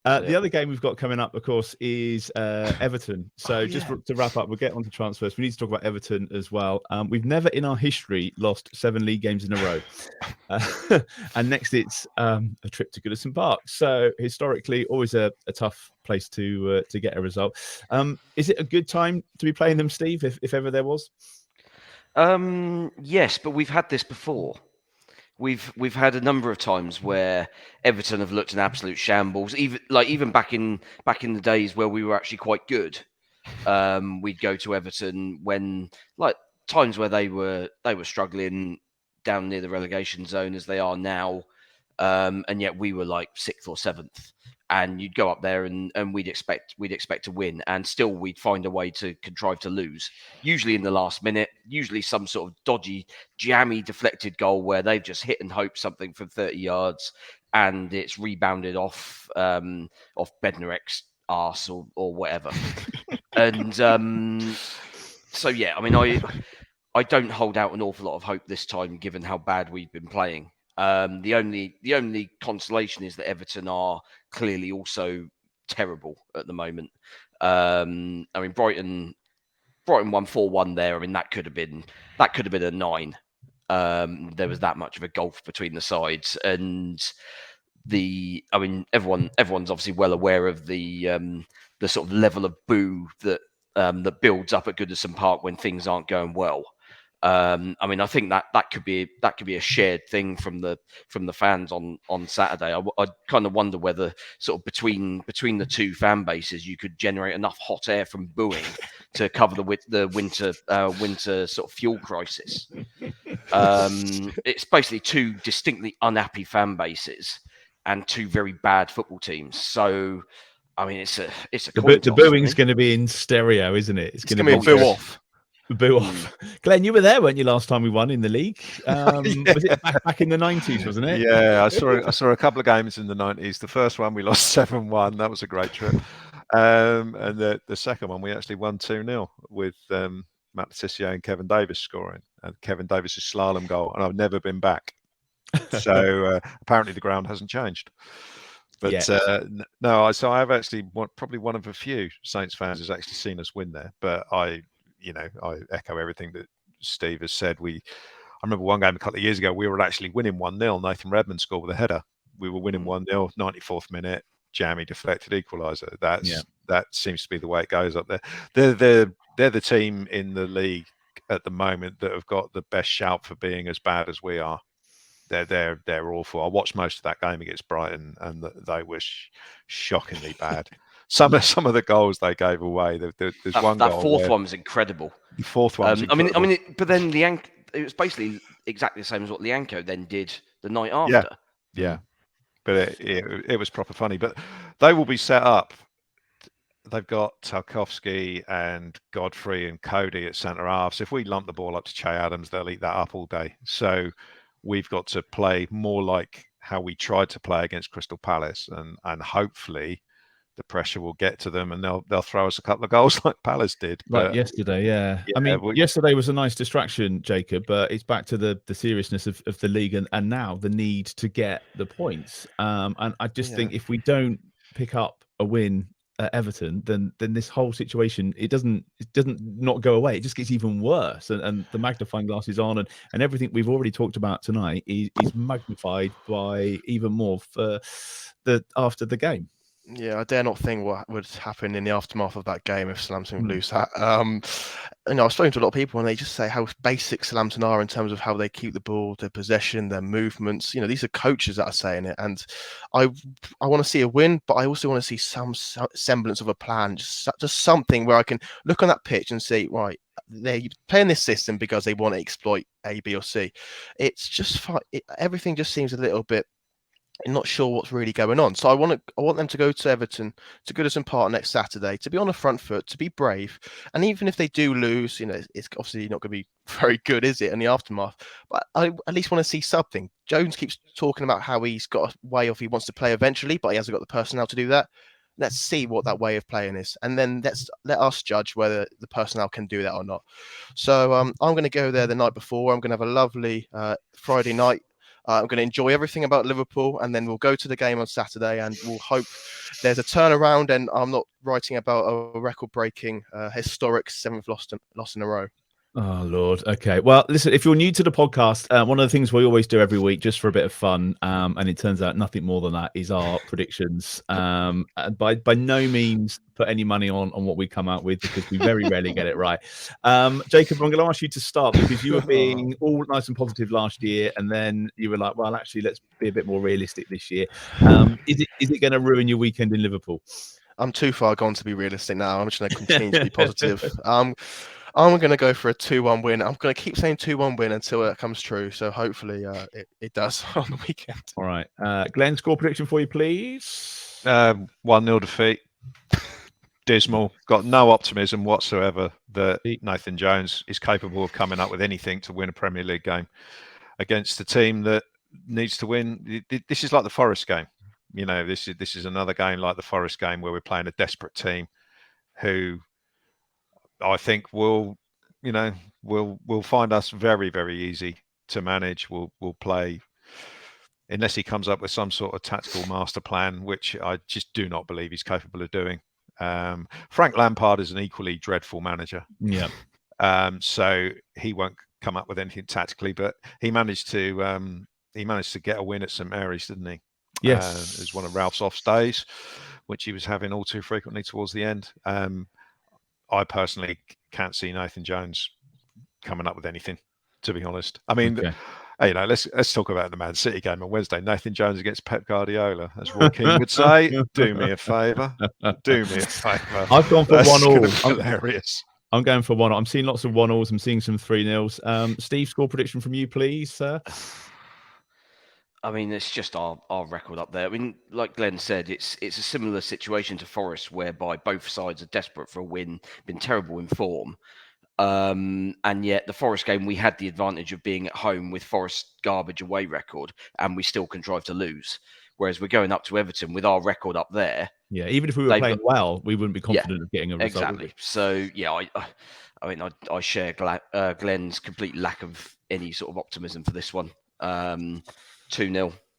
The other game we've got coming up, of course, is Everton. So to wrap up, we'll get on to transfers. We need to talk about Everton as well. We've never in our history lost 7 league games in a row. And next it's a trip to Goodison Park. So historically, always a tough place to get a result. Is it a good time to be playing them, Steve, if ever there was? Yes, but we've had this before. We've had a number of times where Everton have looked in absolute shambles. Even back in the days where we were actually quite good, we'd go to Everton when times where they were struggling down near the relegation zone as they are now, and yet we were like 6th or 7th. And you'd go up there and we'd expect to win, and still we'd find a way to contrive to lose. Usually in the last minute, usually some sort of dodgy, jammy, deflected goal where they've just hit and hope something from 30 yards, and it's rebounded off Bednarek's arse or whatever. And so yeah, I mean, I don't hold out an awful lot of hope this time, given how bad we've been playing. The only consolation is that Everton are clearly also terrible at the moment. I mean, Brighton won 4-1 there. I mean, that could have been a 9. There was that much of a gulf between the sides, and everyone's obviously well aware of the sort of level of boo that builds up at Goodison Park when things aren't going well. I mean, I think that could be a shared thing from the fans on Saturday. I kind of wonder whether sort of between the two fan bases you could generate enough hot air from booing to cover the winter sort of fuel crisis. It's basically two distinctly unhappy fan bases and two very bad football teams. So, I mean, it's a the booing's going to be in stereo, isn't it? It's going to be a boo off. Boo off. Glenn, you were there, weren't you, last time we won in the league? Was it back in the 90s, wasn't it? Yeah, I saw a couple of games in the 90s. The first one we lost 7-1. That was a great trip. And the second one we actually won 2-0 with Matt Le Tissier and Kevin Davis scoring. And Kevin Davis's slalom goal. And I've never been back. So apparently the ground hasn't changed. But no, so I've actually probably one of a few Saints fans has actually seen us win there. But I echo everything that Steve has said. I remember one game a couple of years ago, we were actually winning 1-0. Nathan Redmond scored with a header. We were winning 1-0, 94th minute, jammy deflected equaliser. That seems to be the way it goes up there. They're the team in the league at the moment that have got the best shout for being as bad as we are. They're awful. I watched most of that game against Brighton, and they were shockingly bad. Some of the goals they gave away. There's one goal. That fourth one was incredible. The fourth one was incredible. I mean, but then it was basically exactly the same as what Lianco then did the night after. Yeah. But it was proper funny. But they will be set up. They've got Tarkowski and Godfrey and Cody at centre half. So if we lump the ball up to Che Adams, they'll eat that up all day. So we've got to play more like how we tried to play against Crystal Palace, and hopefully the pressure will get to them and they'll throw us a couple of goals like Palace did. Like yesterday, yeah. I mean, yesterday was a nice distraction, Jacob, but it's back to the seriousness of the league and now the need to get the points. And I just think if we don't pick up a win at Everton, then this whole situation, it doesn't not go away. It just gets even worse. And the magnifying glass is on, and everything we've already talked about tonight is magnified by even more for after the game. Yeah, I dare not think what would happen in the aftermath of that game if Southampton lose that. I've spoken to a lot of people and they just say how basic Southampton are in terms of how they keep the ball, their possession, their movements. These are coaches that are saying it, and I want to see a win, but I also want to see some semblance of a plan, just something where I can look on that pitch and see, right, they're playing this system because they want to exploit A, B, or C. It's just fine. Everything just seems a little bit. I'm not sure what's really going on. So I want them to go to Everton, to Goodison Park next Saturday, to be on the front foot, to be brave. And even if they do lose, it's obviously not going to be very good, is it, in the aftermath? But I at least want to see something. Jones keeps talking about how he's got a way of he wants to play eventually, but he hasn't got the personnel to do that. Let's see what that way of playing is. And then let us judge whether the personnel can do that or not. So I'm going to go there the night before. I'm going to have a lovely Friday night. I'm going to enjoy everything about Liverpool, and then we'll go to the game on Saturday, and we'll hope there's a turnaround, and I'm not writing about a record-breaking, historic 7th loss in a row. Oh, Lord. Okay. Well, listen, if you're new to the podcast, one of the things we always do every week, just for a bit of fun, and it turns out nothing more than that, is our predictions. By no means put any money on what we come out with, because we very rarely get it right. Jacob, I'm going to ask you to start, because you were being all nice and positive last year, and then you were like, well, actually, let's be a bit more realistic this year. Is it going to ruin your weekend in Liverpool? I'm too far gone to be realistic now. I'm just going to continue to be positive. I'm going to go for a 2-1 win. I'm going to keep saying 2-1 win until it comes true. So hopefully it does on the weekend. All right. Glenn, score prediction for you, please. 1-0 defeat. Dismal. Got no optimism whatsoever that Nathan Jones is capable of coming up with anything to win a Premier League game against a team that needs to win. This is like the Forest game. You know, this is another game like the Forest game, where we're playing a desperate team who I think will find us very, very easy to manage. We'll play, unless he comes up with some sort of tactical master plan, which I just do not believe he's capable of doing. Frank Lampard is an equally dreadful manager. Yeah. So he won't come up with anything tactically, but he managed to get a win at St Mary's, didn't he? Yes. It was one of Ralph's off days, which he was having all too frequently towards the end. I personally can't see Nathan Jones coming up with anything, to be honest. I mean, you know, let's talk about the Man City game on Wednesday. Nathan Jones against Pep Guardiola, as Roy Keane would say. Do me a favour. Do me a favour. I've gone for 1-1. Hilarious. I'm going for 1-1. I'm seeing lots of 1-0s. I'm seeing some 3-0s. Steve, score prediction from you, please, sir. I mean, it's just our record up there. I mean, like Glenn said, it's a similar situation to Forest, whereby both sides are desperate for a win, been terrible in form. And yet the Forest game, we had the advantage of being at home with Forest garbage away record, and we still contrived to lose. Whereas we're going up to Everton with our record up there. Yeah, even if we were playing well, we wouldn't be confident of getting a result. Exactly. So, yeah, I mean, I share Glenn's complete lack of any sort of optimism for this one. 2-0